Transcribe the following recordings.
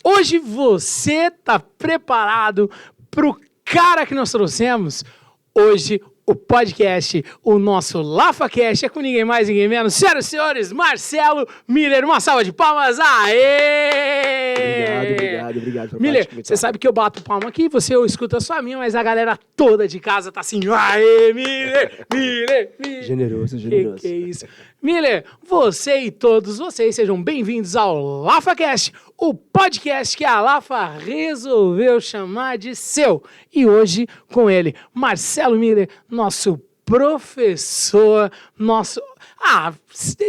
Hoje você tá preparado pro cara que nós trouxemos? Hoje o podcast, o nosso LafaCast, é com ninguém mais, ninguém menos. Senhoras e senhores, Marcelo Miller. Uma salva de palmas. Aê! Obrigado. Miller, você sabe que eu bato palma aqui, você escuta só a minha, mas a galera toda de casa tá assim, aê, Miller. Generoso. Que é isso? Miller, você e todos vocês sejam bem-vindos ao LafaCast, o podcast que a Lafa resolveu chamar de seu. E hoje, com ele, Marcelo Miller, nosso professor,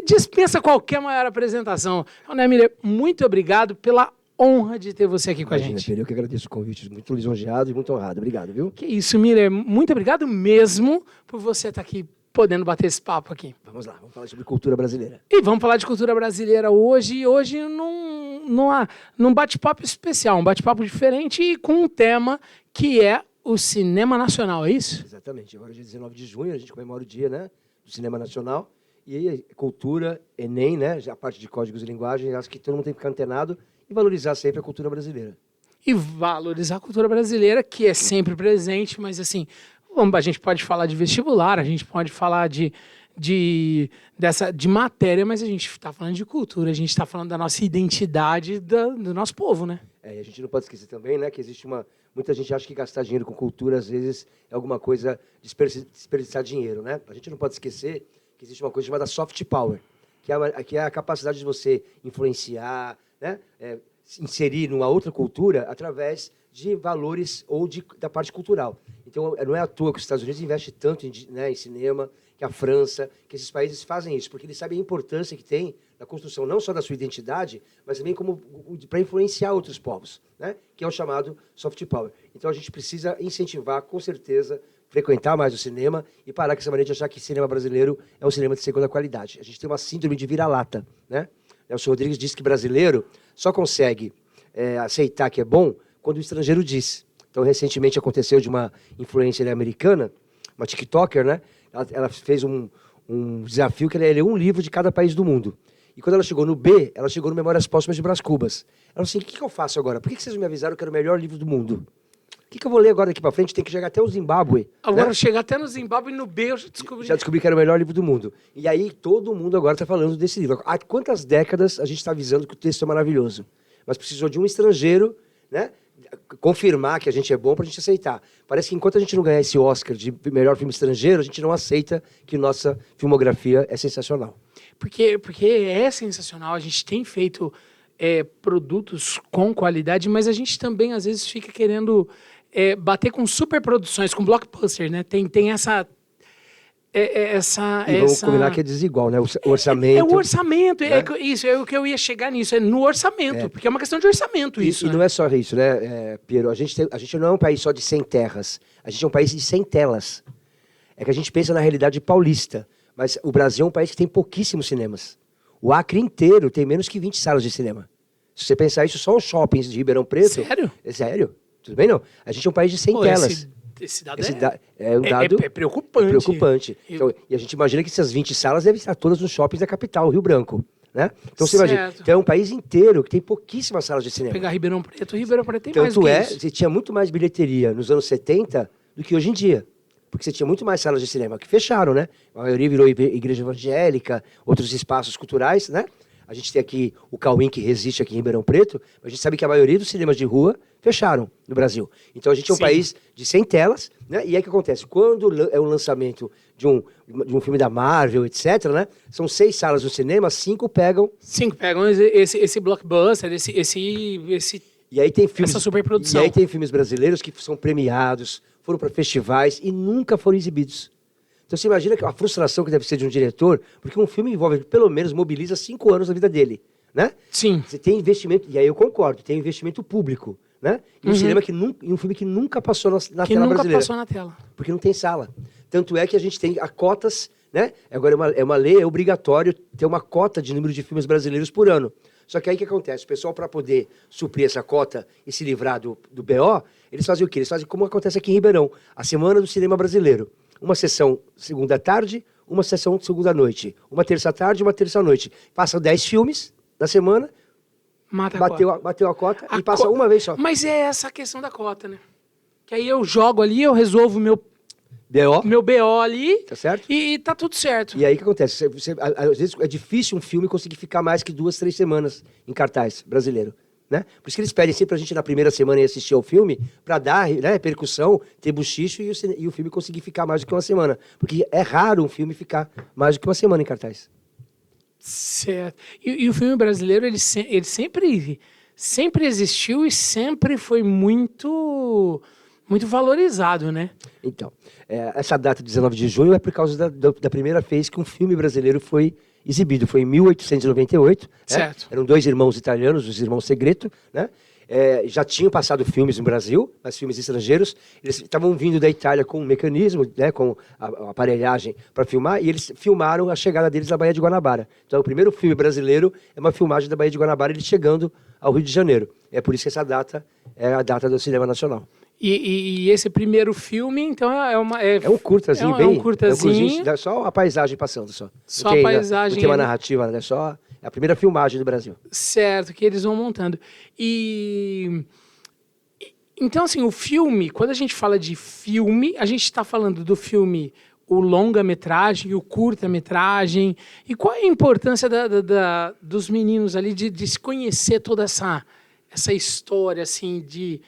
dispensa qualquer maior apresentação. Né, Miller? Muito obrigado pela honra de ter você aqui com a gente. Eu que agradeço o convite, muito lisonjeado e muito honrado. Obrigado, viu? Que isso, Miller. Muito obrigado mesmo por você estar aqui podendo bater esse papo aqui. Vamos lá, vamos falar sobre cultura brasileira. E vamos falar de cultura brasileira hoje num bate-papo especial, um bate-papo diferente e com um tema que é o cinema nacional, é isso? Exatamente. Agora, dia 19 de junho, a gente comemora o dia, né, do cinema nacional. E aí, cultura, Enem, né, a parte de códigos de linguagem, acho que todo mundo tem que ficar antenado e valorizar sempre a cultura brasileira. E valorizar a cultura brasileira, que é sempre presente, mas assim, a gente pode falar de vestibular, a gente pode falar de matéria, mas a gente está falando de cultura, a gente está falando da nossa identidade, do nosso povo, né? E a gente não pode esquecer também, né, que existe muita gente acha que gastar dinheiro com cultura, às vezes, é alguma coisa desperdiçar dinheiro, né? A gente não pode esquecer que existe uma coisa chamada soft power, que é a capacidade de você influenciar, né, inserir numa outra cultura através de valores ou da parte cultural. Então, não é à toa que os Estados Unidos investem tanto em cinema, que a França, que esses países fazem isso, porque eles sabem a importância que tem na construção não só da sua identidade, mas também para influenciar outros povos, né? Que é o chamado soft power. Então, a gente precisa incentivar, com certeza, frequentar mais o cinema e parar com essa maneira de achar que cinema brasileiro é um cinema de segunda qualidade. A gente tem uma síndrome de vira-lata, né? O senhor Rodrigues disse que brasileiro só consegue aceitar que é bom quando o estrangeiro diz. Então, recentemente aconteceu de uma influencer americana, uma TikToker, né? Ela fez um desafio que ela ia ler um livro de cada país do mundo. E quando ela chegou no B, ela chegou no Memórias Póstumas de Brás Cubas. Ela falou assim, o que eu faço agora? Por que vocês me avisaram que era o melhor livro do mundo? O que eu vou ler agora daqui para frente? Tem que chegar até o Zimbábue. Agora, né? chegar até no Zimbábue e no B eu já descobri que era o melhor livro do mundo. E aí todo mundo agora está falando desse livro. Há quantas décadas a gente está avisando que o texto é maravilhoso? Mas precisou de um estrangeiro, né, confirmar que a gente é bom para a gente aceitar. Parece que enquanto a gente não ganhar esse Oscar de melhor filme estrangeiro, a gente não aceita que nossa filmografia é sensacional. Porque é sensacional, a gente tem feito produtos com qualidade, mas a gente também às vezes fica querendo bater com superproduções, com blockbuster, né? Tem essa... Vamos combinar que é desigual, né? O orçamento. É o orçamento, né? Isso, é o que eu ia chegar nisso, é no orçamento, porque é uma questão de orçamento isso. E né? não é só isso, né, Piero? A gente não é um país só de 100 terras, a gente é um país de 100 telas. É que a gente pensa na realidade paulista, mas o Brasil é um país que tem pouquíssimos cinemas. O Acre inteiro tem menos que 20 salas de cinema. Se você pensar isso, só os shoppings de Ribeirão Preto... Sério? É sério. Tudo bem, não? A gente é um país de 100 telas. Esse dado é um dado preocupante. Preocupante. Então, e a gente imagina que essas 20 salas devem estar todas nos shoppings da capital, Rio Branco. Né? Então você imagina, então é um país inteiro que tem pouquíssimas salas de cinema. Pegar Ribeirão Preto tem Tanto mais do que isso. Você tinha muito mais bilheteria nos anos 70 do que hoje em dia. Porque você tinha muito mais salas de cinema que fecharam, né? A maioria virou igreja evangélica, outros espaços culturais, né? A gente tem aqui o Cauim, que resiste aqui em Ribeirão Preto, mas a gente sabe que a maioria dos cinemas de rua fecharam no Brasil. Então a gente é um país de 100 telas, né? E aí o que acontece? Quando é um lançamento de um filme da Marvel, etc., né? São 6 salas no cinema, 5 pegam... 5 pegam esse blockbuster, e aí tem filmes, essa superprodução. E aí tem filmes brasileiros que são premiados, foram para festivais e nunca foram exibidos. Então você imagina a frustração que deve ser de um diretor, porque um filme envolve, pelo menos, mobiliza 5 anos da vida dele, né? Sim. Você tem investimento, e aí eu concordo, tem investimento público, né? E um cinema e um filme que nunca passou na tela brasileira. Que nunca passou na tela. Porque não tem sala. Tanto é que a gente tem cotas, né? Agora é uma lei, é obrigatório ter uma cota de número de filmes brasileiros por ano. Só que aí o que acontece? O pessoal, para poder suprir essa cota e se livrar do BO, eles fazem o quê? Eles fazem como acontece aqui em Ribeirão, a Semana do Cinema Brasileiro. Uma sessão segunda à tarde, uma sessão segunda à noite. Uma terça à tarde, uma terça à noite. Passam 10 filmes na semana, Mata a cota. Bateu a cota e passa uma vez só. Mas é essa a questão da cota, né? Que aí eu jogo ali, eu resolvo meu BO ali, tá certo? E tá tudo certo. E aí o que acontece? Às vezes é difícil um filme conseguir ficar mais que 2, 3 semanas em cartaz brasileiro. Né? Por isso que eles pedem sempre a gente na primeira semana ir assistir ao filme para dar, né, repercussão, ter buchicho e o filme conseguir ficar mais do que uma semana. Porque é raro um filme ficar mais do que uma semana em cartaz. Certo. E o filme brasileiro, ele sempre existiu e sempre foi muito valorizado, né? Então, essa data de 19 de junho é por causa da primeira vez que um filme brasileiro foi exibido. Foi em 1898. Certo. Né? Eram 2 irmãos italianos, os irmãos Segreto, né? Já tinham passado filmes no Brasil, mas filmes estrangeiros. Eles estavam vindo da Itália com um mecanismo, né, com a aparelhagem para filmar, e eles filmaram a chegada deles à Baía de Guanabara. Então, o primeiro filme brasileiro é uma filmagem da Baía de Guanabara, eles chegando ao Rio de Janeiro. É por isso que essa data é a data do cinema nacional. E esse primeiro filme, então, é um curtazinho, é um curtazinho. Só a paisagem passando, só. Só a paisagem. Não tem uma narrativa, né? Só a primeira filmagem do Brasil. Certo, que eles vão montando. Então, assim, o filme, quando a gente fala de filme, a gente está falando do filme, o longa-metragem, o curta-metragem. E qual é a importância dos meninos ali de se conhecer toda essa história, assim, de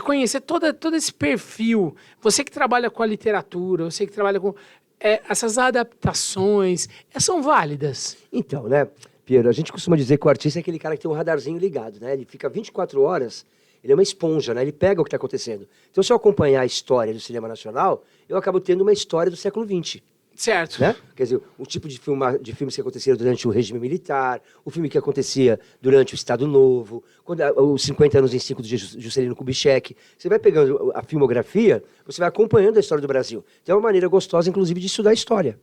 conhecer todo esse perfil. Você que trabalha com a literatura, você que trabalha com... essas adaptações, são válidas? Então, né, Piero, a gente costuma dizer que o artista é aquele cara que tem um radarzinho ligado, né? Ele fica 24 horas, ele é uma esponja, né? Ele pega o que está acontecendo. Então, se eu acompanhar a história do cinema nacional, eu acabo tendo uma história do século XX. Certo. Né? Quer dizer, o tipo de filmes que aconteceram durante o regime militar, o filme que acontecia durante o Estado Novo, os 50 anos em 5 do Juscelino Kubitschek. Você vai pegando a filmografia, você vai acompanhando a história do Brasil. Então é uma maneira gostosa, inclusive, de estudar a história.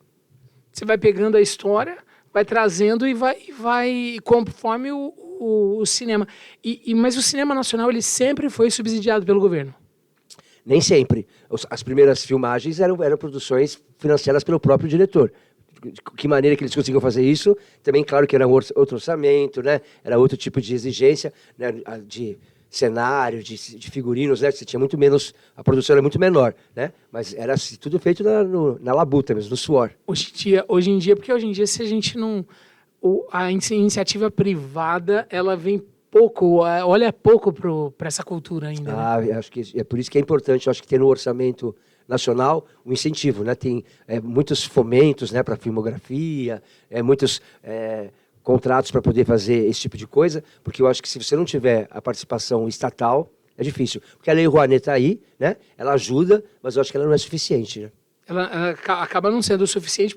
Você vai pegando a história, vai trazendo e vai conforme o cinema. Mas o cinema nacional, ele sempre foi subsidiado pelo governo. Nem sempre. As primeiras filmagens eram produções financiadas pelo próprio diretor. De que maneira que eles conseguiam fazer isso? Também, claro que era outro orçamento, né? Era outro tipo de exigência, né? De cenário, de figurinos, né? Você tinha muito menos, a produção era muito menor, né? Mas era assim, tudo feito na labuta mesmo, no suor. Hoje em dia, porque hoje em dia, se a gente não... A iniciativa privada, ela vem olha pouco para essa cultura ainda. Né? Acho que é por isso que é importante, acho que ter no orçamento nacional um incentivo, né? Tem muitos fomentos, né, para filmografia, muitos contratos para poder fazer esse tipo de coisa, porque eu acho que se você não tiver a participação estatal, é difícil. Porque a Lei Rouanet está aí, né? Ela ajuda, mas eu acho que ela não é suficiente, né? Ela acaba não sendo o suficiente,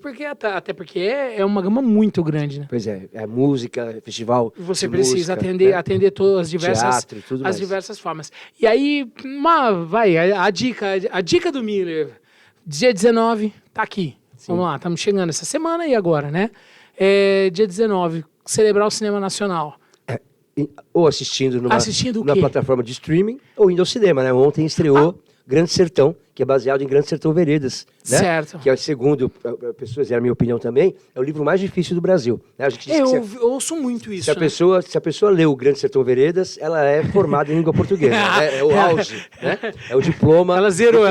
até porque é uma gama muito grande, né? Pois é música, festival. Você precisa música, atender todas teatro, as diversas formas. E aí, a dica do Miller, dia 19, tá aqui. Sim. Vamos lá, estamos chegando essa semana e agora, né? Dia 19, celebrar o cinema nacional. Ou assistindo numa quê? Plataforma de streaming, ou indo ao cinema, né? Ontem estreou Grande Sertão, que é baseado em Grande Sertão Veredas. Né? Certo. Que é, segundo pessoas, e é a minha opinião também, é o livro mais difícil do Brasil. Né? A gente diz eu ouço muito isso. Se a pessoa leu Grande Sertão Veredas, ela é formada em língua portuguesa. Né? É o auge. Né? É o diploma. Ela zerou.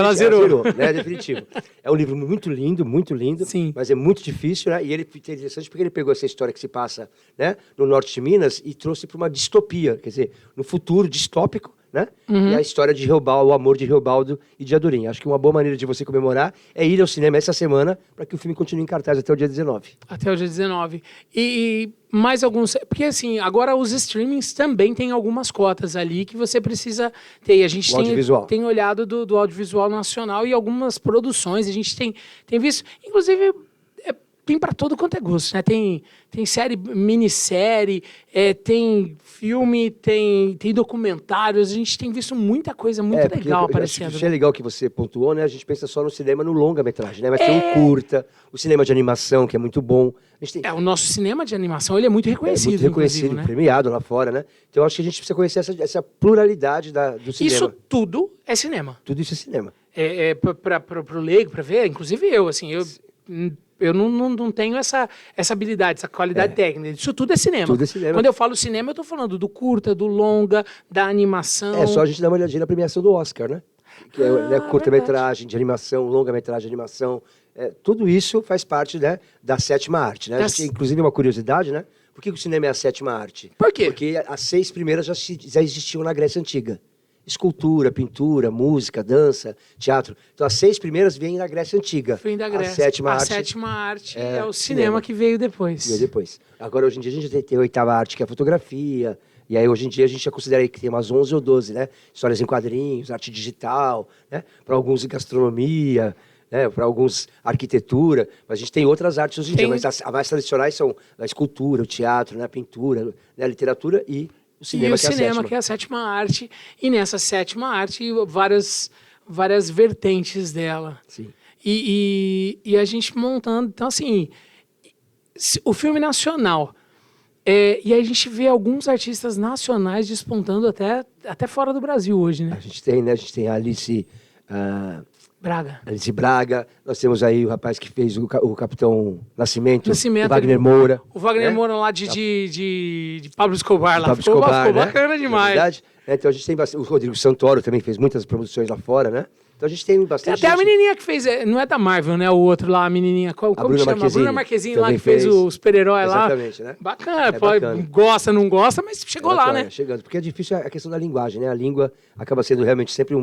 Né? Definitivo. É um livro muito lindo, Sim. Mas é muito difícil, né? E ele é interessante porque ele pegou essa história que se passa, né, no norte de Minas e trouxe para uma distopia, quer dizer, no futuro distópico, né? Uhum. E a história de Reobaldo, o amor de Reobaldo e de Adorim. Acho que uma boa maneira de você comemorar é ir ao cinema essa semana para que o filme continue em cartaz até o dia 19. Até o dia 19. E mais alguns... Porque, assim, agora os streamings também têm algumas cotas ali que você precisa ter. E a gente tem olhado do audiovisual nacional e algumas produções. A gente tem visto... Inclusive... Tem para todo quanto é gosto, né? Tem série, minissérie, tem filme, tem documentários. A gente tem visto muita coisa muito legal aparecendo. Isso é legal que você pontuou, né? A gente pensa só no cinema, no longa-metragem, né? Mas tem o curta, o cinema de animação, que é muito bom. O nosso cinema de animação, ele é muito reconhecido, muito reconhecido, né? Premiado lá fora, né? Então, eu acho que a gente precisa conhecer essa pluralidade do cinema. Isso tudo é cinema. Tudo isso é cinema. Para o leigo, para ver, inclusive eu, assim... Eu não tenho essa habilidade, essa qualidade técnica. Isso tudo é cinema. Tudo é cinema. Quando eu falo cinema, eu tô falando do curta, do longa, da animação. É só a gente dar uma olhadinha na premiação do Oscar, né? Que é curta-metragem de animação, longa-metragem de animação. Tudo isso faz parte, né, da sétima arte, né? A gente, inclusive, uma curiosidade, né? Por que o cinema é a sétima arte? Por quê? Porque as 6 primeiras já existiam na Grécia Antiga. Escultura, pintura, música, dança, teatro. Então, as 6 primeiras vêm da Grécia Antiga. Vem da Grécia. A sétima arte é o cinema que veio depois. Veio depois. Agora, hoje em dia, a gente tem a 8ª arte, que é a fotografia. E aí, hoje em dia, a gente já considera aí que tem umas 11 ou 12, né? Histórias em quadrinhos, arte digital, né? Para alguns, gastronomia, né? Para alguns, arquitetura. Mas a gente tem outras artes hoje em dia. Mas as mais tradicionais são a escultura, o teatro, né? A pintura, né? A literatura e o cinema, que é a sétima arte. E nessa sétima arte, várias vertentes dela. Sim. E a gente montando... Então, assim, o filme nacional... e aí a gente vê alguns artistas nacionais despontando até fora do Brasil hoje, né? A gente tem, né? A gente tem a Alice... Braga. Alice Braga. Nós temos aí o rapaz que fez o Capitão Nascimento, o Wagner Moura. O Wagner Moura lá de Pablo Escobar lá. Ficou bacana demais. Verdade. Então a gente tem bastante, o Rodrigo Santoro também fez muitas produções lá fora, né? Então a gente tem bastante. Tem até a menininha que fez, não é da Marvel, né? O outro lá, a menininha. Como chama? A Bruna Marquezine lá, que fez o super-herói lá. Exatamente, né? Bacana, bacana. Gosta, não gosta, mas chegou lá, né? Chegando, porque é difícil a questão da linguagem, né? A língua acaba sendo realmente sempre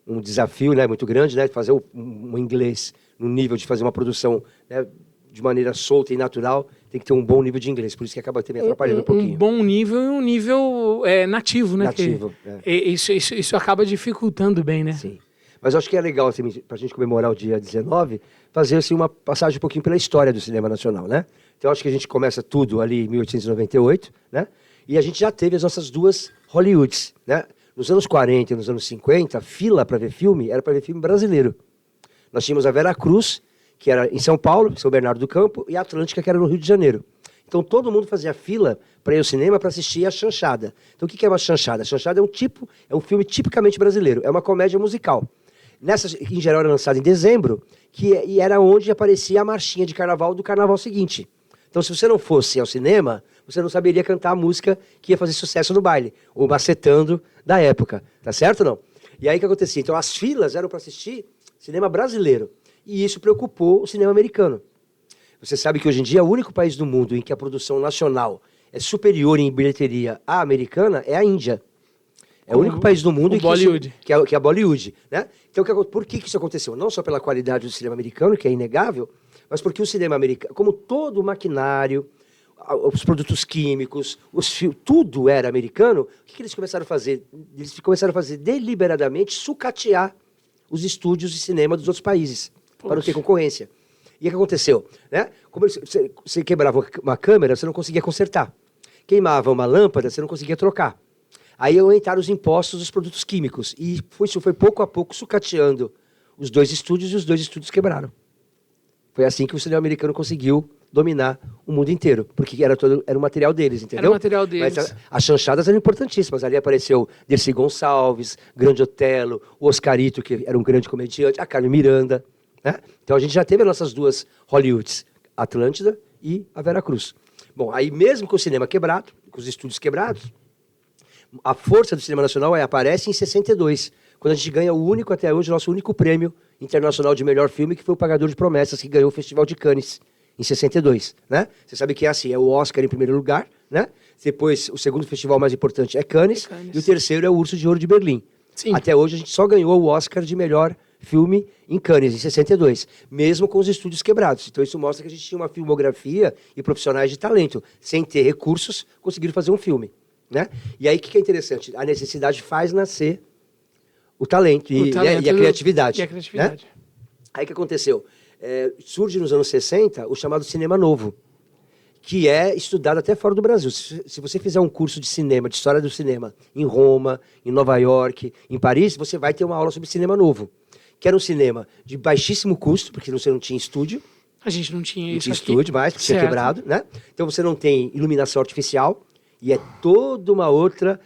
um desafio, né, muito grande, né, fazer um inglês no nível de fazer uma produção, né, de maneira solta e natural, tem que ter um bom nível de inglês, por isso que acaba me atrapalhando um pouquinho. Um bom nível e um nível nativo, né? Nativo, Isso acaba dificultando bem, né? Sim. Mas eu acho que é legal, assim, para a gente comemorar o dia 19, fazer assim, uma passagem um pouquinho pela história do cinema nacional, né? Então eu acho que a gente começa tudo ali em 1898, né? E a gente já teve as nossas 2 Hollywoods, né? Nos anos 40 e nos anos 50, a fila para ver filme era para ver filme brasileiro. Nós tínhamos a Vera Cruz, que era em São Paulo, São Bernardo do Campo, e a Atlântica, que era no Rio de Janeiro. Então todo mundo fazia fila para ir ao cinema para assistir a chanchada. Então o que é uma chanchada? A chanchada é um filme tipicamente brasileiro, é uma comédia musical. Nessa, em geral, era lançada em dezembro, e era onde aparecia a marchinha de carnaval do carnaval seguinte. Então, se você não fosse ao cinema, você não saberia cantar a música que ia fazer sucesso no baile, o macetando da época, tá certo ou não? E aí o que acontecia? Então, as filas eram para assistir cinema brasileiro, e isso preocupou o cinema americano. Você sabe que hoje em dia o único país do mundo em que a produção nacional é superior em bilheteria à americana é a Índia. É o único país do mundo em que é a Bollywood, né? Então, por que isso aconteceu? Não só pela qualidade do cinema americano, que é inegável, mas porque o cinema americano, como todo o maquinário, os produtos químicos, tudo era americano, o que eles começaram a fazer? Eles começaram a fazer deliberadamente sucatear os estúdios de cinema dos outros países, para não ter concorrência. E o que aconteceu? Né? Como você quebrava uma câmera, você não conseguia consertar. Queimava uma lâmpada, você não conseguia trocar. Aí aumentaram os impostos dos produtos químicos. E isso foi pouco a pouco sucateando os 2 estúdios, e os 2 estúdios quebraram. Foi assim que o cinema americano conseguiu dominar o mundo inteiro, porque era o material deles, entendeu? Era o material deles. Mas as chanchadas eram importantíssimas. Ali apareceu Dercy Gonçalves, Grande Otelo, o Oscarito, que era um grande comediante, a Carmen Miranda, né? Então a gente já teve as nossas 2 Hollywoods, Atlântida e a Vera Cruz. Bom, aí mesmo com o cinema quebrado, com os estúdios quebrados, a força do cinema nacional aparece em 62, quando a gente ganha até hoje, o nosso único prêmio internacional de melhor filme, que foi o Pagador de Promessas, que ganhou o Festival de Cannes, em 62, né? Você sabe que é assim, é o Oscar em primeiro lugar, né? Depois, o segundo festival mais importante é Cannes, e o terceiro é o Urso de Ouro de Berlim. Sim. Até hoje, a gente só ganhou o Oscar de melhor filme em Cannes, em 62, mesmo com os estúdios quebrados. Então, isso mostra que a gente tinha uma filmografia e profissionais de talento. Sem ter recursos, conseguiram fazer um filme, né? E aí, o que é interessante? A necessidade faz nascer o talento e a criatividade. E a criatividade. Né? Aí o que aconteceu? Surge nos anos 60 o chamado cinema novo, que é estudado até fora do Brasil. Se você fizer um curso de cinema, de história do cinema, em Roma, em Nova York, em Paris, você vai ter uma aula sobre cinema novo, que era um cinema de baixíssimo custo, porque você não tinha estúdio. A gente não tinha isso. Não tinha estúdio mais, porque tinha quebrado, né? Então você não tem iluminação artificial, e é toda uma outra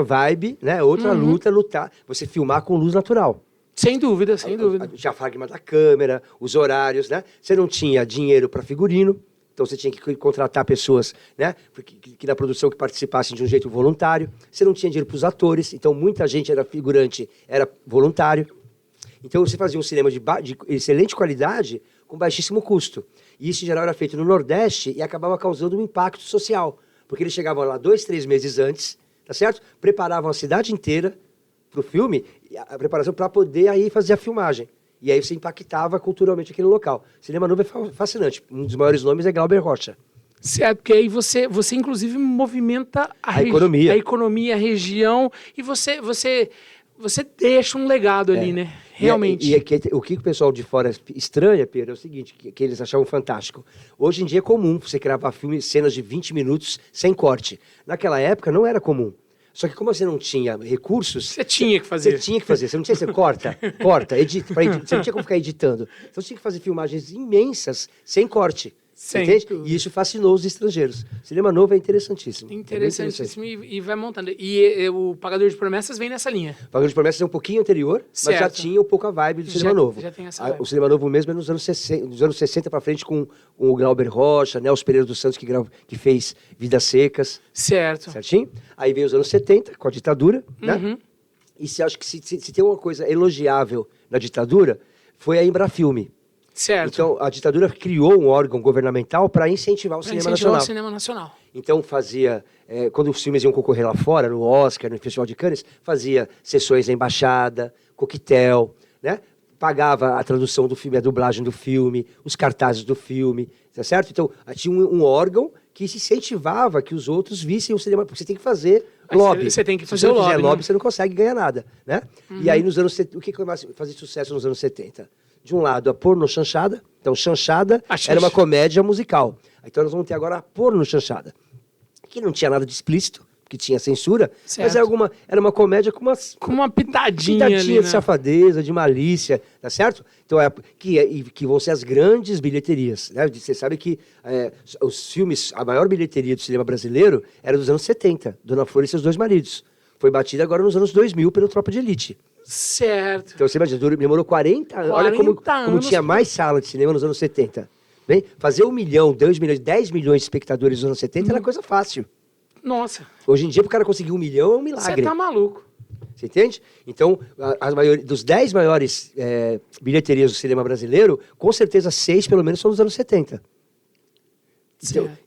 vibe, né? Outra lutar, você filmar com luz natural. Sem dúvida, sem dúvida. O diafragma da câmera, os horários, né? Você não tinha dinheiro para figurino, então você tinha que contratar pessoas, né? Que na produção que participassem de um jeito voluntário. Você não tinha dinheiro para os atores, então muita gente era figurante, era voluntário. Então você fazia um cinema de excelente qualidade com baixíssimo custo. E isso, em geral, era feito no Nordeste e acabava causando um impacto social. Porque eles chegavam lá 2, 3 meses antes, tá certo? Preparavam a cidade inteira para o filme, a preparação para poder aí fazer a filmagem. E aí você impactava culturalmente aquele local. Cinema novo é fascinante. Um dos maiores nomes é Glauber Rocha. Certo, porque aí você inclusive movimenta a economia, a região, e você deixa um legado ali, né? Realmente. O que o pessoal de fora estranha, Pedro, é o seguinte, que eles achavam fantástico. Hoje em dia é comum você gravar cenas de 20 minutos sem corte. Naquela época não era comum. Só que como você não tinha recursos... Você tinha que fazer. Você não tinha, você corta, edita. Você não tinha como ficar editando. Então você tinha que fazer filmagens imensas sem corte. Entende? E isso fascinou os estrangeiros. Cinema novo é interessantíssimo. Interessantíssimo e vai montando. E o Pagador de Promessas vem nessa linha. O Pagador de Promessas é um pouquinho anterior, mas já tinha um pouco a vibe do cinema novo. Já tem essa vibe. O cinema novo mesmo é nos anos 60 para frente com o Glauber Rocha, Nelson Pereira dos Santos, que fez Vidas Secas. Certo. Certinho? Aí veio os anos 70, com a ditadura, né? E acho que se tem uma coisa elogiável na ditadura, foi a Embrafilme. Certo. Então, a ditadura criou um órgão governamental para incentivar o cinema nacional. Então, fazia... quando os filmes iam concorrer lá fora, no Oscar, no Festival de Cannes, fazia sessões na embaixada, coquetel, né? Pagava a tradução do filme, a dublagem do filme, os cartazes do filme, tá certo? Então, tinha um órgão que se incentivava que os outros vissem o cinema, porque você tem que fazer lobby. Você tem que fazer o lobby. Se você não fizer lobby, você não consegue ganhar nada, né? E aí, nos anos... O que fazia sucesso nos anos 70? De um lado, a porno chanchada. Então, chanchada era uma comédia musical. Então, nós vamos ter agora a porno chanchada. Que não tinha nada de explícito, que tinha censura, certo. Mas era uma comédia com uma pitadinha ali, né? De safadeza, de malícia, tá certo? Então, que vão ser as grandes bilheterias, né? Você sabe que os filmes, a maior bilheteria do cinema brasileiro era dos anos 70, Dona Flor e seus 2 maridos. Foi batida agora nos anos 2000 pelo Tropa de Elite. Certo. Então você imagina, demorou 40 anos. Olha como tinha mais sala de cinema nos anos 70. Bem, fazer 1 milhão, 2 milhões, 10 milhões de espectadores nos anos 70 era coisa fácil. Nossa. Hoje em dia, para o cara conseguir 1 milhão é um milagre. Você tá maluco. Você entende? Então, dos 10 maiores bilheterias do cinema brasileiro, com certeza 6 pelo menos são dos anos 70.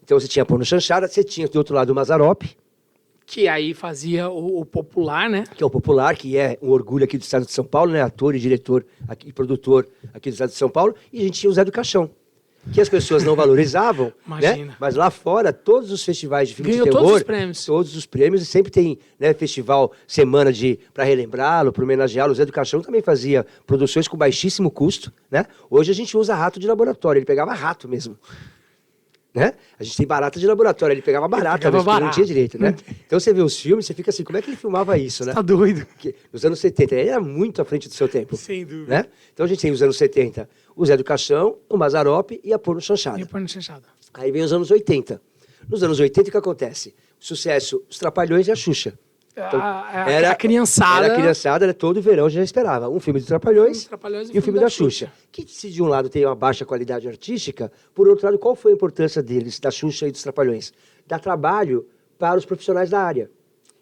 Então você tinha Porno Chanchada, você tinha do outro lado o Mazzaropi. Que aí fazia o popular, né? Que é o popular, que é um orgulho aqui do estado de São Paulo, né? Ator e diretor e produtor aqui do estado de São Paulo. E a gente tinha o Zé do Caixão, que as pessoas não valorizavam, né? Mas lá fora, todos os festivais de filme de terror... Todos os prêmios. E sempre tem, né, festival, semana para relembrá-lo, para homenageá-lo. O Zé do Caixão também fazia produções com baixíssimo custo, né? Hoje a gente usa rato de laboratório. Ele pegava rato mesmo. Né? A gente tem barata de laboratório, ele pegava barata, mas não tinha direito, né? Então você vê os filmes, você fica assim, como é que ele filmava isso, né? Tá doido. Nos anos 70, ele era muito à frente do seu tempo. Sem dúvida. Né? Então a gente tem os anos 70, o Zé do Caixão, o Mazzaropi e a Porno Chanchada. Aí vem os anos 80. Nos anos 80, o que acontece? O sucesso, os Trapalhões e a Xuxa. Então, a criançada... Era a criançada, era todo verão, já esperava. Um filme de Trapalhões e um filme da Xuxa. Que se de um lado tem uma baixa qualidade artística, por outro lado, qual foi a importância deles, da Xuxa e dos Trapalhões? Dar trabalho para os profissionais da área.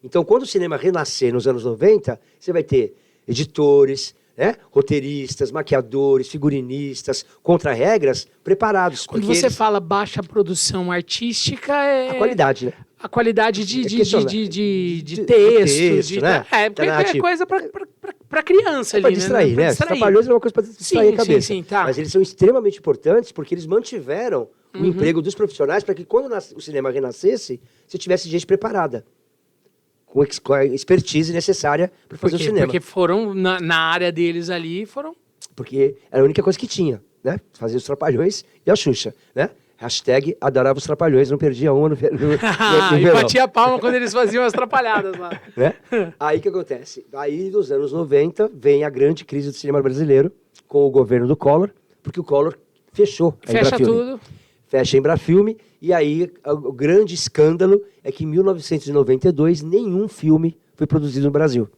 Então, quando o cinema renascer nos anos 90, você vai ter editores, né, roteiristas, maquiadores, figurinistas, contra-regras preparados. Quando você fala baixa produção artística, é... A qualidade, né? A qualidade de texto, né? Porque é coisa para criança ali, para distrair, né? Os Trapalhões é uma coisa para distrair a cabeça. Sim, tá. Mas eles são extremamente importantes porque eles mantiveram o emprego dos profissionais para que quando o cinema renascesse, você tivesse gente preparada. Com a expertise necessária para fazer o cinema. Porque foram, na área deles ali, Porque era a única coisa que tinha, né? Fazer os Trapalhões e a Xuxa, né? Hashtag adorava os Trapalhões, não perdia uma no e batia palma quando eles faziam as trapalhadas lá. Né? Aí o que acontece? Aí, nos anos 90, vem a grande crise do cinema brasileiro com o governo do Collor, porque o Collor fechou a Fecha Embrafilme. tudo. Fecha a Embrafilme, e aí o grande escândalo é que em 1992 nenhum filme foi produzido no Brasil.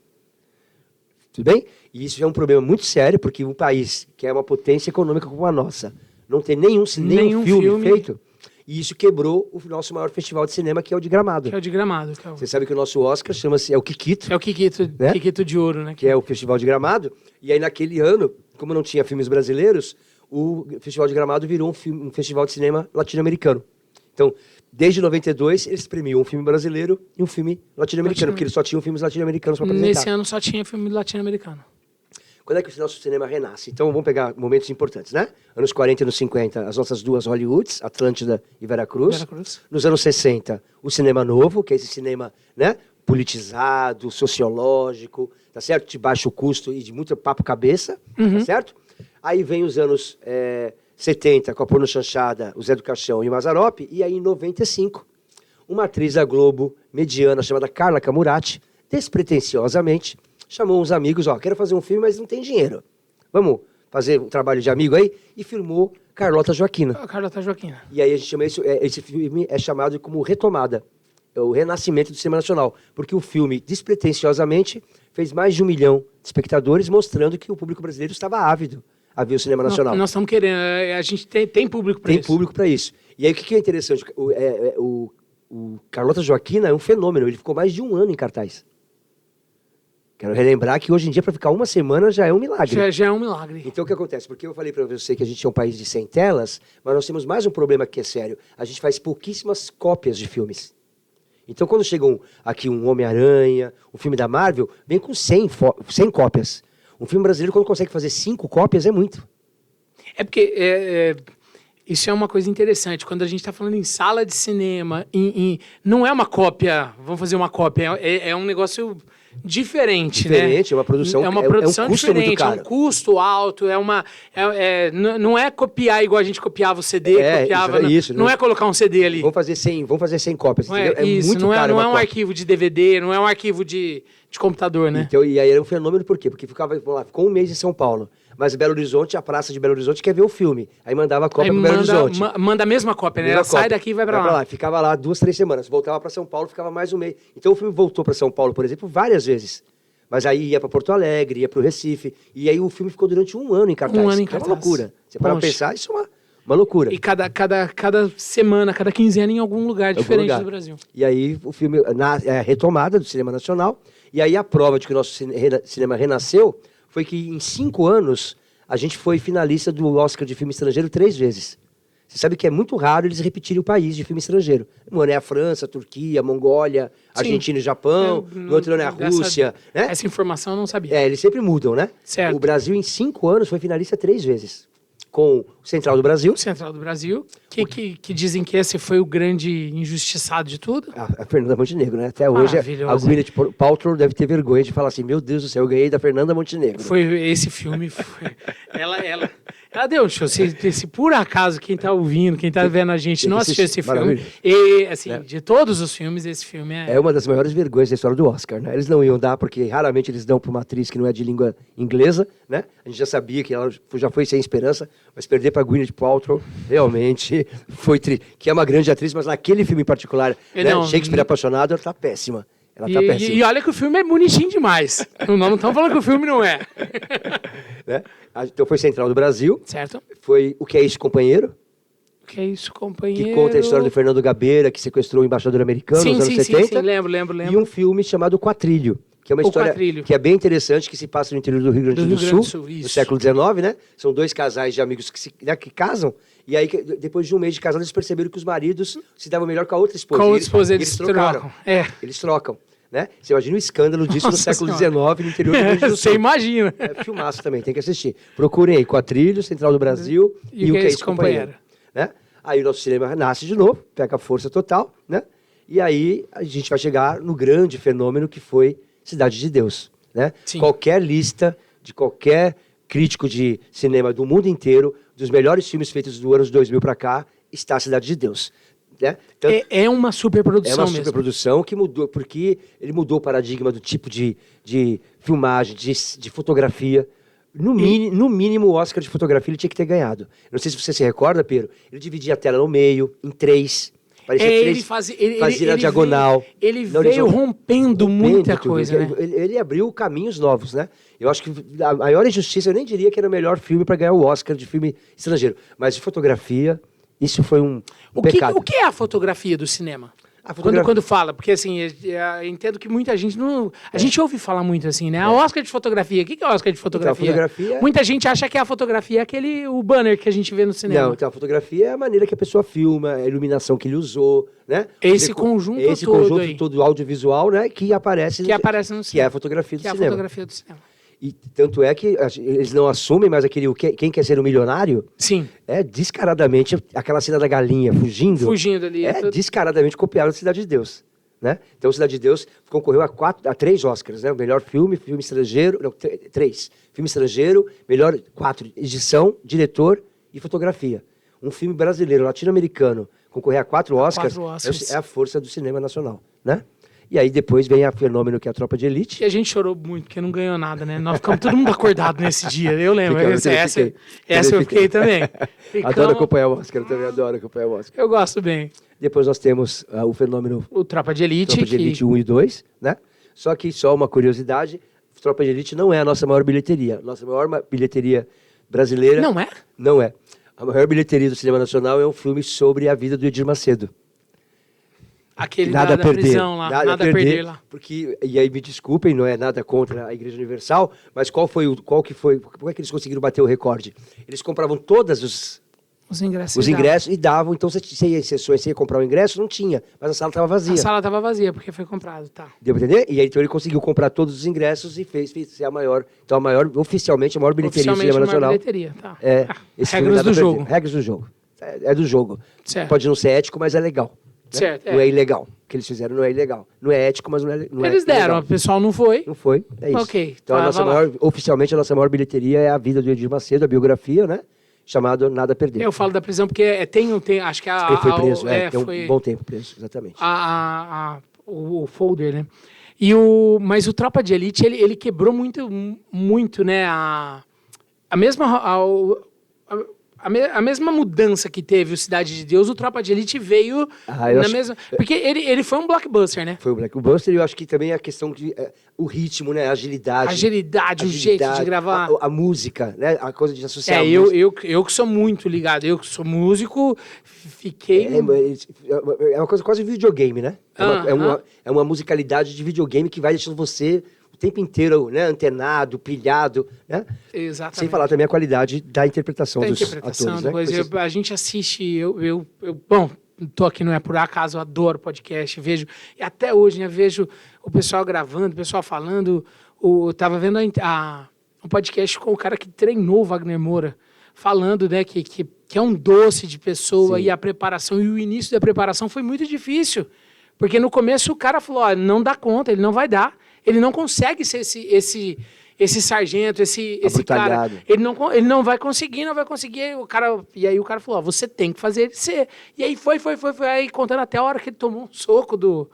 Tudo bem? E isso é um problema muito sério, porque um país que é uma potência econômica como a nossa não tem nenhum filme feito, e isso quebrou o nosso maior festival de cinema, que é o de Gramado. Que é o de Gramado. Você sabe que o nosso Oscar é o Kikito. É o Kikito, né? Kikito de Ouro, né? Que é o Festival de Gramado. E aí, naquele ano, como não tinha filmes brasileiros, o Festival de Gramado virou um festival de cinema latino-americano. Então, desde 92, eles premiam um filme brasileiro e um filme latino-americano, porque eles só tinham filmes latino-americanos para apresentar. Nesse ano só tinha filme latino-americano. Quando é que o nosso cinema renasce? Então, vamos pegar momentos importantes, né? Anos 40 e anos 50, as nossas duas Hollywoods, Atlântida e Veracruz. Nos anos 60, o cinema novo, que é esse cinema, né, politizado, sociológico, tá certo? De baixo custo e de muito papo-cabeça, tá certo? Aí vem os anos 70, com a Porno Chanchada, o Zé do Caixão e o Mazzaropi. E aí, em 95, uma atriz da Globo mediana chamada Carla Camurati, despretensiosamente, chamou uns amigos, quero fazer um filme, mas não tem dinheiro. Vamos fazer um trabalho de amigo aí? E filmou Carlota Joaquina. Carlota Joaquina. E aí a gente chama esse filme é chamado como Retomada. É o renascimento do cinema nacional. Porque o filme, despretensiosamente, fez mais de 1 milhão de espectadores, mostrando que o público brasileiro estava ávido a ver o cinema nacional. Nós estamos querendo, a gente tem público para isso. Tem público para isso. E aí o que é interessante? O Carlota Joaquina é um fenômeno, ele ficou mais de 1 ano em cartaz. Quero relembrar que hoje em dia, para ficar 1 semana, já é um milagre. Já é um milagre. Então, o que acontece? Porque eu falei para você que a gente é um país de 100 telas, mas nós temos mais um problema que é sério. A gente faz pouquíssimas cópias de filmes. Então, quando chega aqui um Homem-Aranha, um filme da Marvel, vem com 100 cópias. Um filme brasileiro, quando consegue fazer 5 cópias, é muito. É porque isso é uma coisa interessante. Quando a gente está falando em sala de cinema, não é uma cópia, vamos fazer uma cópia, é um negócio diferente, né? É uma produção, é uma produção é um custo diferente, muito caro. É um custo alto, não é copiar igual a gente copiava o CD, não é colocar um CD ali. Vamos fazer 100 cópias. Não é muito caro. Não é um arquivo de DVD, não é um arquivo de computador, né? Então, e aí era um fenômeno, por quê? Porque ficou 1 mês em São Paulo. Mas Belo Horizonte, a praça de Belo Horizonte quer ver o filme. Aí mandava a cópia para Belo Horizonte. Manda a mesma cópia, né? Ela sai daqui e vai para lá. Ficava lá 2, 3 semanas. Voltava para São Paulo, ficava mais 1 mês. Então o filme voltou para São Paulo, por exemplo, várias vezes. Mas aí ia para Porto Alegre, ia para o Recife. E aí o filme ficou durante 1 ano em cartaz. 1 ano em cartaz. É uma loucura. Você para pensar, isso é uma loucura. E cada semana, cada quinzena em algum lugar diferente do Brasil. E aí o filme é a retomada do cinema nacional. E aí a prova de que o nosso cinema renasceu foi que em 5 anos a gente foi finalista do Oscar de filme estrangeiro 3 vezes. Você sabe que é muito raro eles repetirem o país de filme estrangeiro. Um ano é a França, a Turquia, a Mongólia, a Argentina e o Japão. No outro ano é a Rússia. Né? Essa informação eu não sabia. Eles sempre mudam, né? Certo. O Brasil, em 5 anos, foi finalista 3 vezes. Com o Central do Brasil. Central do Brasil, que dizem que esse foi o grande injustiçado de tudo. A Fernanda Montenegro, né? Até hoje, a Gwyneth Paltrow deve ter vergonha de falar assim, meu Deus do céu, eu ganhei da Fernanda Montenegro. Esse filme, ela deu um show. Se por acaso quem tá ouvindo, quem tá vendo a gente não assistiu esse filme, de todos os filmes, esse filme é uma das maiores vergonhas da história do Oscar, né? Eles não iam dar, porque raramente eles dão para uma atriz que não é de língua inglesa, né? A gente já sabia que ela já foi sem esperança, mas perder para Gwyneth Paltrow realmente foi que é uma grande atriz, mas naquele filme em particular, Shakespeare Apaixonado, ela tá péssima. Péssima. E olha que o filme é bonitinho demais. Não estamos falando que o filme não é. Né? Então foi Central do Brasil. Certo. Foi O Que É Isso, Companheiro? O Que É Isso, Companheiro? Que conta a história do Fernando Gabeira, que sequestrou o embaixador americano nos anos 70. Sim, lembro. E um filme chamado Quatrilho, que é uma história que é bem interessante, que se passa no interior do Rio Grande do Sul, no século XIX, né? São 2 casais de amigos que casam, e aí depois de 1 mês de casado eles perceberam que os maridos se davam melhor com a outra esposa. Com a outra esposa eles trocaram. Eles trocam. Né? Você imagina o escândalo disso no século XIX, no interior do Rio Grande do Sul. Você imagina. É filmaço também, tem que assistir. Procurem aí, Quatrilho, Central do Brasil e O Que É Isso, Companheiro. Né? Aí o nosso cinema nasce de novo, pega força total, né? E aí a gente vai chegar no grande fenômeno que foi Cidade de Deus. Né? Qualquer lista de qualquer crítico de cinema do mundo inteiro, dos melhores filmes feitos do ano 2000 para cá, está a Cidade de Deus. Né? Então, é uma superprodução mesmo. Superprodução que mudou, porque ele mudou o paradigma do tipo de filmagem, de fotografia. No mínimo, o Oscar de fotografia ele tinha que ter ganhado. Não sei se você se recorda, Pedro. Ele dividia a tela no meio, em 3. Parecia ele fazia na diagonal. Ele veio rompendo muita coisa, né? Ele abriu caminhos novos, né? Eu acho que a maior injustiça, eu nem diria que era o melhor filme para ganhar o Oscar de filme estrangeiro, mas de fotografia, isso foi um pecado. O que é a fotografia do cinema? Quando fala, porque assim, eu entendo que muita gente não... A gente ouve falar muito assim, né? A Oscar de fotografia. O que é o Oscar de fotografia? Então, a fotografia... Muita gente acha que a fotografia é o banner que a gente vê no cinema. Não, então a fotografia é a maneira que a pessoa filma, a iluminação que ele usou, né? Esse conjunto todo audiovisual, né? Que aparece no cinema. Que é a fotografia do cinema. Que é a fotografia do cinema. E tanto é que eles não assumem, mas Quem Quer Ser um Milionário? Sim. É descaradamente aquela cena da galinha fugindo. Fugindo ali. Descaradamente copiado da Cidade de Deus. Né? Então, Cidade de Deus concorreu a 3 Oscars, né? O melhor filme estrangeiro... Não, 3. Filme estrangeiro, 4. Edição, diretor e fotografia. Um filme brasileiro, latino-americano, concorrer a 4 Oscars, é a força do cinema nacional, né? E aí depois vem a fenômeno que é a Tropa de Elite. E a gente chorou muito, porque não ganhou nada, né? Nós ficamos todo mundo acordado nesse dia, eu lembro. Essa eu fiquei também. Adoro acompanhar o Oscar, eu também adoro acompanhar o Oscar. Eu gosto bem. Depois nós temos o fenômeno... O Tropa de Elite. Tropa de Elite 1 e 2, né? Só que, só uma curiosidade, Tropa de Elite não é a nossa maior bilheteria. Nossa maior bilheteria brasileira... Não é? Não é. A maior bilheteria do cinema nacional é um filme sobre a vida do Edir Macedo. Aquele da prisão lá, nada a perder lá. Porque, e aí me desculpem, não é nada contra a Igreja Universal, mas como é que eles conseguiram bater o recorde? Eles compravam todos os ingressos e davam, então você ia em sessões, você ia comprar o ingresso, não tinha, mas a sala estava vazia. A sala estava vazia, porque foi comprado, tá. Deu pra entender? E aí então ele conseguiu comprar todos os ingressos e fez ser a maior, oficialmente a maior bilheteria do cinema nacional. Bilheteria, tá. Regras do jogo. Regras do jogo. É do jogo. Certo. Pode não ser ético, mas é legal. Certo, Não é ilegal. O que eles fizeram não é ilegal. Não é ético, mas não é Eles deram, o pessoal não foi. Não foi, é isso. Ok. Então, oficialmente, a nossa maior bilheteria é a vida do Edir Macedo, a biografia, né? Chamado Nada a Perder. Eu falo da prisão porque tem acho que ele foi preso, tem um bom tempo preso, exatamente. O folder, né? Mas o Tropa de Elite, ele quebrou muito, né? A mesma mudança que teve o Cidade de Deus, o Tropa de Elite veio na mesma... Porque ele foi um blockbuster, né? Foi um blockbuster e eu acho que também a questão de... o ritmo, né? A agilidade. O jeito de gravar. A música, né? A coisa de associar eu que sou muito ligado, eu que sou músico, fiquei... É uma coisa quase videogame, né? É uma musicalidade de videogame que vai deixando você... o tempo inteiro, né, antenado, pilhado, né? Exatamente. Sem falar também a qualidade da interpretação dos atores, né? A gente assiste, bom, tô aqui não é por acaso, eu adoro podcast, vejo, e até hoje, né, vejo o pessoal gravando, o pessoal falando, tava vendo um podcast com o cara que treinou o Wagner Moura, falando, né, que é um doce de pessoa. Sim. E a preparação, e o início da preparação foi muito difícil, porque no começo o cara falou, não dá conta, ele não vai dar. Ele não consegue ser esse sargento, esse cara. Ele não vai conseguir. E aí o cara falou, você tem que fazer ele ser. E aí foi. Aí contando até a hora que ele tomou um soco do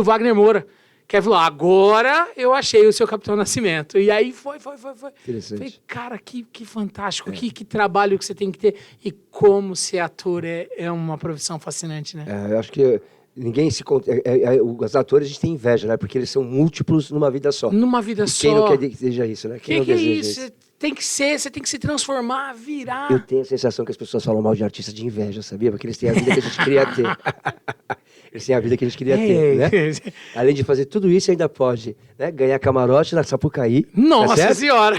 Wagner Moura. Que ele falou, agora eu achei o seu Capitão Nascimento. E aí foi. Interessante. Falei, cara, que fantástico, que trabalho que você tem que ter. E como ser ator é uma profissão fascinante, né? Eu acho que... Ninguém se... os atores a gente tem inveja, né? Porque eles são múltiplos numa vida só. Numa vida só. Quem não quer que seja isso, né? Quem não deseja isso? Você tem que se transformar, virar. Eu tenho a sensação que as pessoas falam mal de artista de inveja, sabia? Porque eles têm a vida que a gente queria ter. Eles têm a vida que eles queriam ter, né? Além de fazer tudo isso, ainda pode, né? Ganhar camarote na Sapucaí. Nossa, tá Senhora!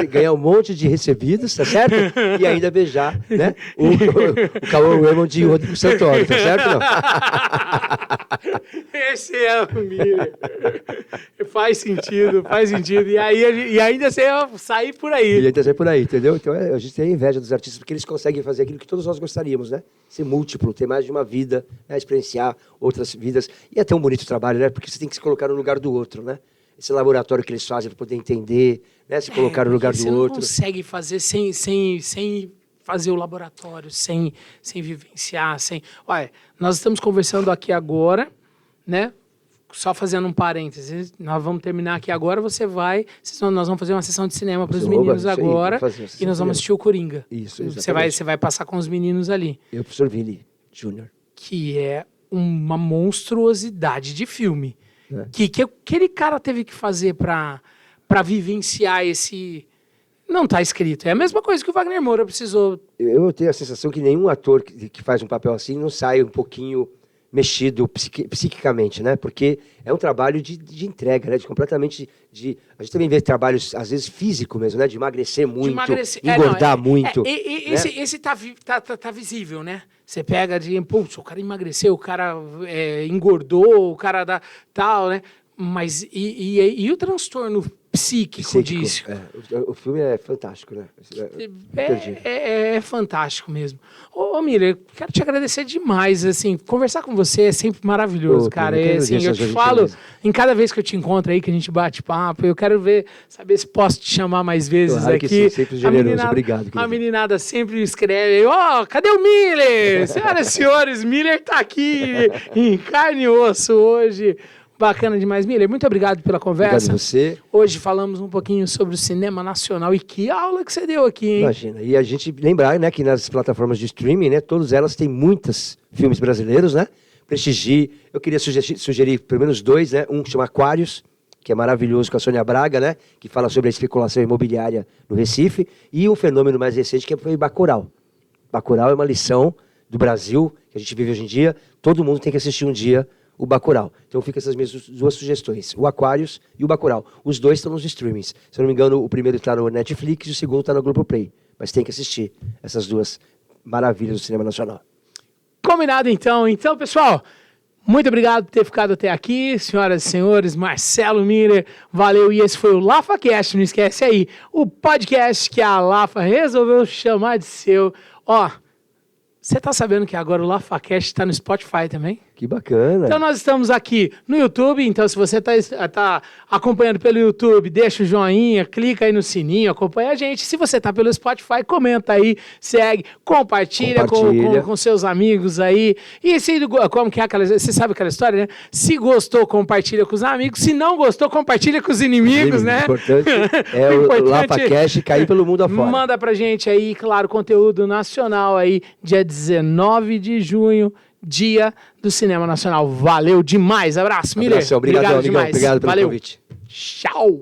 Ganhar um monte de recebidos, tá certo? E ainda beijar, né? O Cauã Raymond de Rodrigo Santoro, tá certo? Não? Esse é o Miller. Faz sentido. E ainda você sair por aí. E ainda sair por aí, entendeu? Então a gente tem inveja dos artistas, porque eles conseguem fazer aquilo que todos nós gostaríamos, né? Ser múltiplo, ter mais de uma vida, né? Experienciar outras vidas. E é até um bonito trabalho, né? Porque você tem que se colocar no lugar do outro, né? Esse laboratório que eles fazem para poder entender, né? Se colocar no lugar do outro. Você não consegue fazer sem fazer o laboratório, sem vivenciar, Olha, nós estamos conversando aqui agora, né? Só fazendo um parênteses, nós vamos terminar aqui agora, nós vamos fazer uma sessão de cinema para os meninos agora, e nós vamos assistir o Coringa. Isso, você vai passar com os meninos ali. Eu, professor Vili Júnior. que é uma monstruosidade de filme. Que aquele cara teve que fazer pra vivenciar esse... Não tá escrito. É a mesma coisa que o Wagner Moura precisou. Eu tenho a sensação que nenhum ator que faz um papel assim não sai um pouquinho mexido psiquicamente, né? Porque é um trabalho de entrega, né? A gente também vê trabalhos, às vezes, físico mesmo, né? De emagrecer muito, engordar muito. Esse tá visível, né? Você pega putz, o cara emagreceu, o cara engordou, o cara dá tal, né? Mas e o transtorno psíquico disso? O filme é fantástico, né? É fantástico mesmo. Ô Miller, quero te agradecer demais, assim, conversar com você é sempre maravilhoso, cara. Assim, eu te falo, em cada vez que eu te encontro aí, que a gente bate papo, eu quero saber se posso te chamar mais vezes claro aqui. Que sim, sempre generoso, obrigado. Querido. A meninada sempre escreve, cadê o Miller? Senhoras e senhores, Miller tá aqui em carne e osso hoje. Bacana demais, Miller. Muito obrigado pela conversa. Obrigado a você. Hoje falamos um pouquinho sobre o cinema nacional e que aula que você deu aqui, hein? Imagina. E a gente lembrar, né, que nas plataformas de streaming, né, todas elas têm muitos filmes brasileiros, né? Prestigie. Eu queria sugerir pelo menos 2, né? Um chama Aquários, que é maravilhoso, com a Sônia Braga, né? Que fala sobre a especulação imobiliária no Recife. E um fenômeno mais recente que foi Bacurau. Bacurau é uma lição do Brasil que a gente vive hoje em dia. Todo mundo tem que assistir um dia o Bacurau. Então fica essas minhas 2 sugestões, o Aquários e o Bacurau. Os 2 estão nos streamings. Se eu não me engano, o primeiro está no Netflix e o segundo está no Globoplay. Mas tem que assistir essas 2 maravilhas do cinema nacional. Combinado, então. Então, pessoal, muito obrigado por ter ficado até aqui. Senhoras e senhores, Marcelo Miller, valeu. E esse foi o LafaCast, não esquece aí, o podcast que a Lafa resolveu chamar de seu. Você tá sabendo que agora o LafaCast está no Spotify também? Que bacana. Então nós estamos aqui no YouTube, então se você tá acompanhando pelo YouTube, deixa o joinha, clica aí no sininho, acompanha a gente. Se você tá pelo Spotify, comenta aí, segue, compartilha. Com seus amigos aí. E como que é você sabe aquela história, né? Se gostou, compartilha com os amigos. Se não gostou, compartilha com os inimigos, né? O importante é o LafaCast cair pelo mundo afora. Manda pra gente aí, claro, conteúdo nacional aí, dia 19 de junho. Dia do Cinema Nacional. Valeu demais. Abraço, Miller. Obrigado demais. Obrigado pelo convite. convite. Tchau.